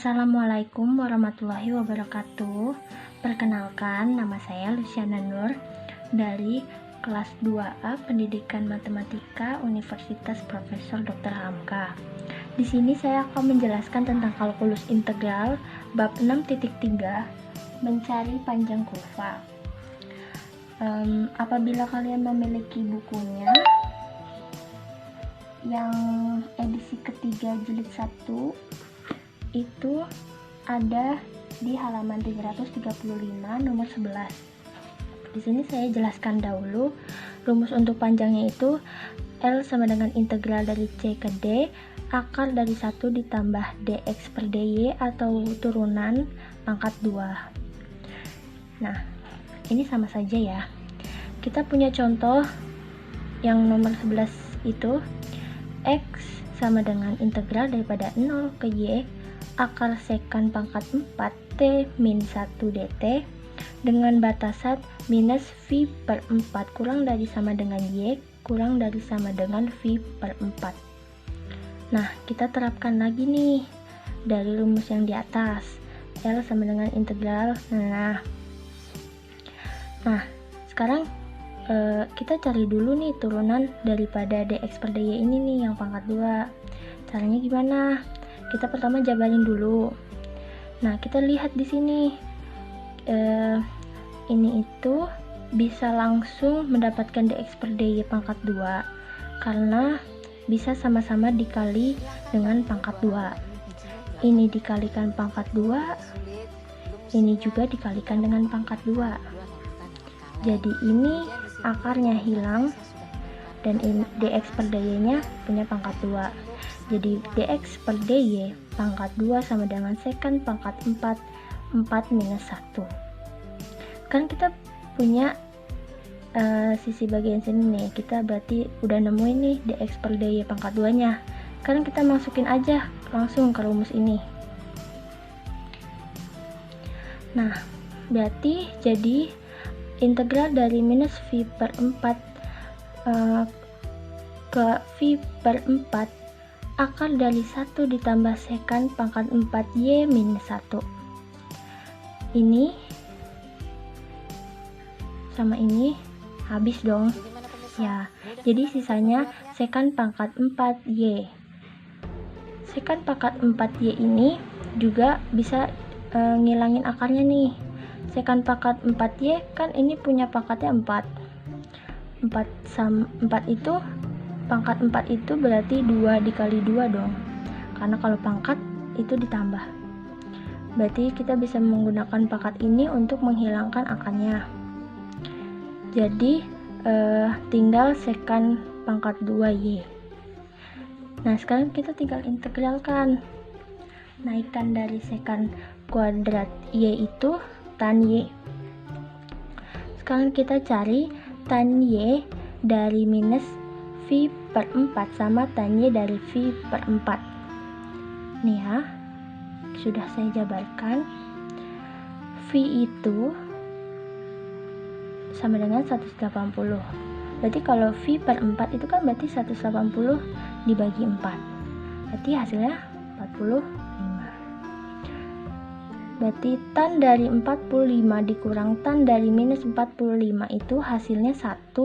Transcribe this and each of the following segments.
Assalamualaikum warahmatullahi wabarakatuh. Perkenalkan, nama saya Luciana Nur dari kelas 2A Pendidikan Matematika Universitas Profesor Dr. Hamka. Di sini saya akan menjelaskan tentang kalkulus integral bab 6.3 mencari panjang kurva. Apabila kalian memiliki bukunya yang edisi ketiga jilid 1 itu ada di halaman 335 nomor 11. Di sini saya jelaskan dahulu rumus untuk panjangnya itu L sama dengan integral dari C ke D akar dari 1 ditambah dx per dy atau turunan pangkat 2. Nah, ini sama saja ya. Kita punya contoh yang nomor 11 itu x sama dengan integral daripada 0 ke y akar sekan pangkat 4 T min 1 dt dengan batasan minus V per 4 kurang dari sama dengan Y kurang dari sama dengan V per 4. Nah, kita terapkan lagi nih dari rumus yang di atas. L sama dengan integral. Nah sekarang kita cari dulu nih turunan daripada dx per dy ini nih yang pangkat 2. Caranya gimana? Kita pertama jabarin dulu. Nah, kita lihat di sini ini itu bisa langsung mendapatkan dx per dy pangkat 2 karena bisa sama-sama dikali dengan pangkat 2. Ini dikalikan pangkat 2, ini juga dikalikan dengan pangkat 2. Jadi ini akarnya hilang dan dx per dy nya punya pangkat 2. Jadi dx per dy pangkat 2 sama dengan sekan pangkat 4 minus 1. Kan kita punya sisi bagian sini nih, kita berarti udah nemuin nih dx per dy pangkat 2 nya. Sekarang kita masukin aja langsung ke rumus ini. Nah, berarti jadi integral dari minus V per 4 ke V per 4 akar dari 1 ditambah sekan pangkat 4y minus 1. Ini sama ini habis dong ya, jadi sisanya sekan pangkat 4y. Sekan pangkat 4y ini juga bisa ngilangin akarnya nih. Sekan pangkat 4y kan ini punya pangkatnya 4 itu pangkat 4 itu berarti 2 dikali 2 dong, karena kalau pangkat itu ditambah. Berarti kita bisa menggunakan pangkat ini untuk menghilangkan akarnya. Jadi tinggal sekan pangkat 2y. Nah, sekarang kita tinggal integralkan. Naikkan dari sekan kuadrat y itu tan y. Sekarang kita cari tan y dari minus V per 4 sama tan y dari V per 4. Nih ya, sudah saya jabarkan. V itu sama dengan 180. Berarti kalau V per 4 itu kan berarti 180 dibagi 4. Berarti hasilnya 45. Berarti tan dari 45 dikurang tan dari minus 45 itu hasilnya 1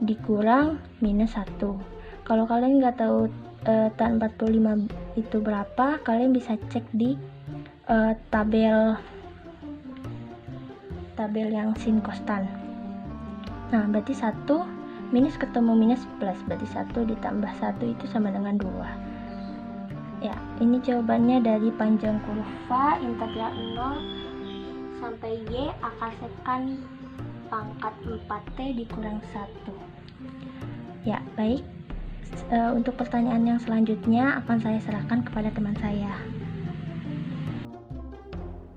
dikurang minus 1. Kalau kalian nggak tahu tan 45 itu berapa, kalian bisa cek di tabel yang sin cos tan. Nah, berarti 1 minus ketemu minus plus, berarti 1 ditambah 1 itu sama dengan 2. Ya, ini jawabannya dari panjang kurva integral 0 sampai y akar sekan pangkat 4t dikurang 1. Ya, baik. Untuk pertanyaan yang selanjutnya akan saya serahkan kepada teman saya.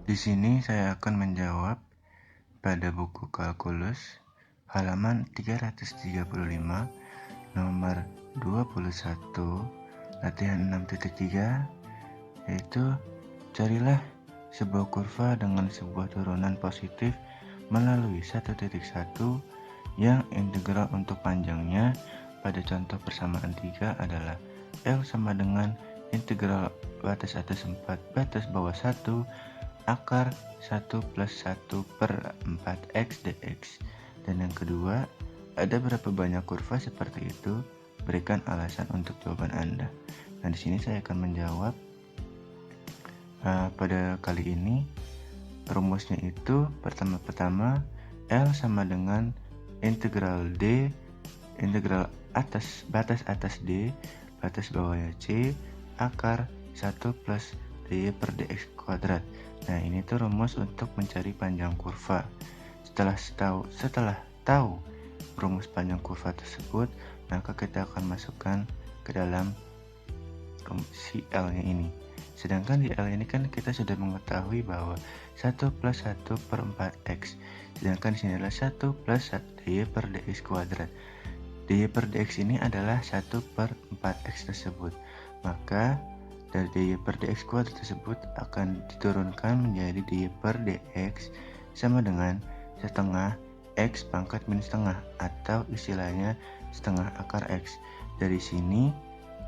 Di sini saya akan menjawab pada buku kalkulus halaman 335 nomor 21 latihan 6.3, yaitu carilah sebuah kurva dengan sebuah turunan positif melalui 1.1 yang integral untuk panjangnya pada contoh persamaan 3 adalah L sama dengan integral batas atas 4 batas bawah 1 akar 1 plus 1 per 4x dx. Dan yang kedua, ada berapa banyak kurva seperti itu? Berikan alasan untuk jawaban Anda. Nah, di sini saya akan menjawab. Pada kali ini rumusnya itu pertama L sama dengan integral D, integral batas atas D, batas bawahnya C, akar 1 plus dy per dx kuadrat. Nah, ini tuh rumus untuk mencari panjang kurva. Setelah tahu rumus panjang kurva tersebut, maka kita akan masukkan ke dalam si L-nya ini. Sedangkan di L ini kan kita sudah mengetahui bahwa 1 plus 1 per 4x. Sedangkan di sini adalah 1 plus dy per dx kuadrat. Dy per dx ini adalah 1 per 4x tersebut. Maka dari dy per dx kuadrat tersebut akan diturunkan menjadi dy per dx sama dengan setengah x pangkat minus setengah, atau istilahnya setengah akar x. Dari sini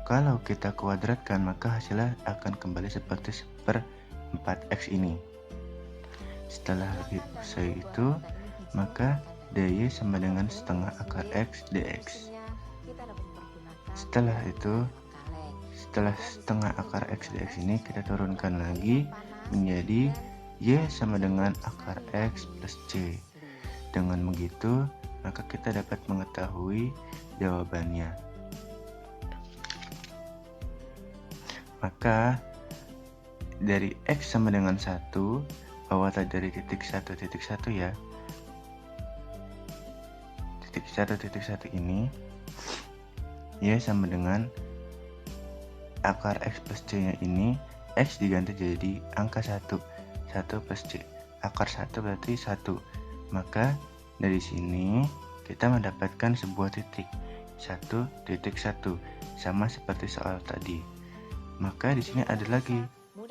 kalau kita kuadratkan, maka hasilnya akan kembali seperti per 4x ini. Setelah itu, maka dy sama dengan setengah akar x dx. Setelah setengah akar x dx ini kita turunkan lagi menjadi y sama dengan akar x plus c. Dengan begitu, maka kita dapat mengetahui jawabannya. Maka dari x sama dengan 1, bahwa dari titik 1 ya, titik 1 ini y sama dengan akar x plus c nya ini, x diganti jadi angka 1 plus c, akar 1 berarti 1. Maka dari sini kita mendapatkan sebuah titik 1.1 sama seperti soal tadi. Maka di sini ada lagi,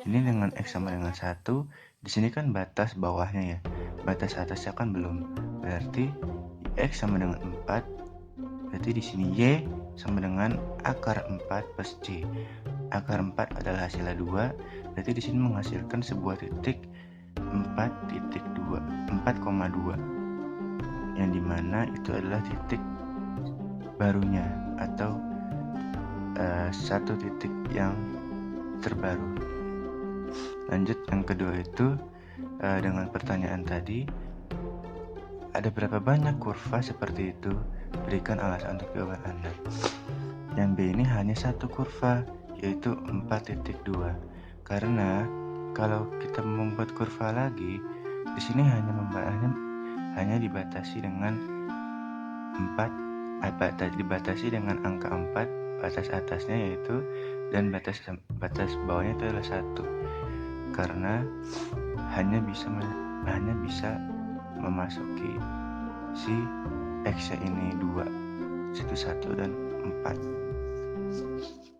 ini dengan x sama dengan 1, di sini kan batas bawahnya ya, batas atasnya kan belum, berarti x sama dengan 4, berarti di sini y sama dengan akar 4 plus c. Akar 4 adalah hasilnya 2, berarti di sini menghasilkan sebuah titik 4,2, yang dimana itu adalah titik barunya atau satu titik yang terbaru. Lanjut, yang kedua itu dengan pertanyaan tadi, ada berapa banyak kurva seperti itu? Berikan alasan untuk jawaban Anda. Yang B ini hanya satu kurva, yaitu 4.2. Karena kalau kita membuat kurva lagi, di sini hanya dibatasi dengan 4, dibatasi dengan angka 4 batas atasnya yaitu, dan batas bawahnya itu adalah 1, karena hanya bisa memasuki si x ini 2, 1 dan 4.